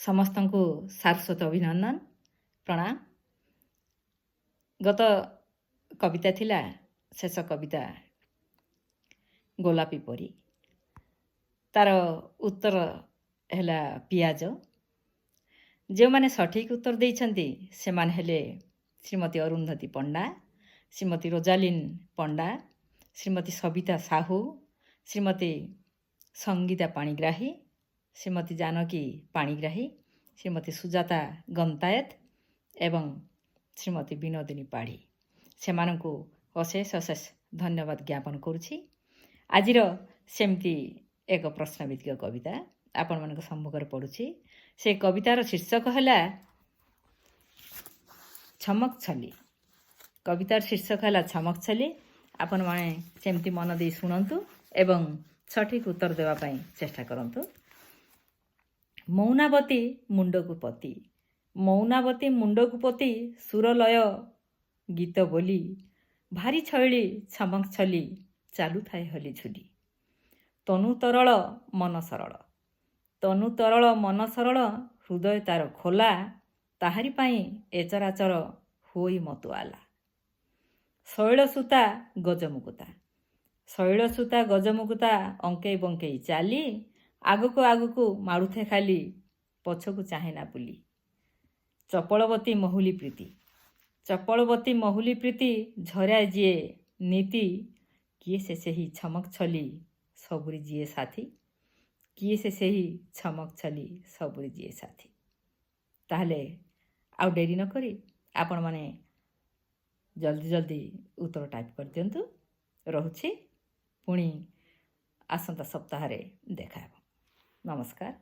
ସମସ୍ତଙ୍କୁ ସାରସ୍ୱତ ଅଭିନନ୍ଦନ ପ୍ରଣାମ। ଗତ କବିତା ଥିଲା ଶେଷ କବିତା ଗୋଲାପୀ ପରି। ତାର ଉତ୍ତର ହେଲା ପିଆଜ। ଯେଉଁମାନେ ସଠିକ୍ ଉତ୍ତର ଦେଇଛନ୍ତି ସେମାନେ ହେଲେ ଶ୍ରୀମତୀ ଅରୁନ୍ଧତୀ ପଣ୍ଡା, ଶ୍ରୀମତୀ ରୋଜାଲିନ୍ ପଣ୍ଡା, ଶ୍ରୀମତୀ ସବିତା ସାହୁ, ଶ୍ରୀମତୀ ସଙ୍ଗୀତା ପାଣିଗ୍ରାହୀ, ଶ୍ରୀମତୀ ଜାନକୀ ପାଣିଗ୍ରାହୀ, ଶ୍ରୀମତୀ ସୁଜାତା ଗନ୍ତାୟତ ଏବଂ ଶ୍ରୀମତୀ ବିନୋଦିନୀ ପାଢ଼ୀ। ସେମାନଙ୍କୁ ଅଶେଷ ଅଶେଷ ଧନ୍ୟବାଦ ଜ୍ଞାପନ କରୁଛି। ଆଜିର ସେମିତି ଏକ ପ୍ରଶ୍ନଭିତ୍ତିକ କବିତା ଆପଣମାନଙ୍କ ସମ୍ମୁଖରେ ପଡ଼ୁଛି। ସେ କବିତାର ଶୀର୍ଷକ ହେଲା ଛମକ ଛଲି। କବିତାର ଶୀର୍ଷକ ହେଲା ଛମକ ଛଲି। ଆପଣମାନେ ସେମିତି ମନ ଦେଇ ଶୁଣନ୍ତୁ ଏବଂ ସଠିକ୍ ଉତ୍ତର ଦେବା ପାଇଁ ଚେଷ୍ଟା କରନ୍ତୁ। ମୌନାବତୀ ମୁଣ୍ଡକୁ ପତି, ମୌନାବତୀ ମୁଣ୍ଡକୁ ପତି, ସୁରଲୟ ଗୀତ ବୋଲି, ଭାରି ଛଇଳି ଛମକ ଛଲି, ଚାଲୁଥାଏ ହଲି ଝୁଲି। ତନୁ ତରଳ ମନ ସରଳ, ତନୁ ତରଳ ମନ ସରଳ, ହୃଦୟ ତାର ଖୋଲା, ତାହାରି ପାଇଁ ଏ ଚରାଚର ହୋଇ ମତୁଆଲା। ଶୈଳସୂତା ଗଜମୁକୁତା, ଶୈଳସୂତା ଗଜମୁକୁତା, ଅଙ୍କେଇ ବଙ୍କେଇ ଚାଲି, ଆଗକୁ ଆଗକୁ ମାଡ଼ୁଥାଏ ଖାଲି, ପଛକୁ ଚାହେଁନା ବୁଲି। ଚପଳବତୀ ମହୁଲି ପ୍ରୀତି, ଚପଳବତୀ ମହୁଲି ପ୍ରୀତି, ଝରାଏ ଯିଏ ନୀତି, କିଏ ସେ ସେହି ଛମକ ଛଲି, ସବୁରି ଯିଏ ସାଥୀ, କିଏ ସେ ସେହି ଛମକ ଛଲି, ସବୁରି ଯିଏ ସାଥୀ। ତାହେଲେ ଆଉ ଡେରି ନ କରି ଆପଣମାନେ ଜଲ୍ଦି ଜଲ୍ଦି ଉତ୍ତର ଟାଇପ୍ କରିଦିଅନ୍ତୁ। ରହୁଛି, ପୁଣି ଆସନ୍ତା ସପ୍ତାହରେ ଦେଖା ହେବ। ନମସ୍କାର।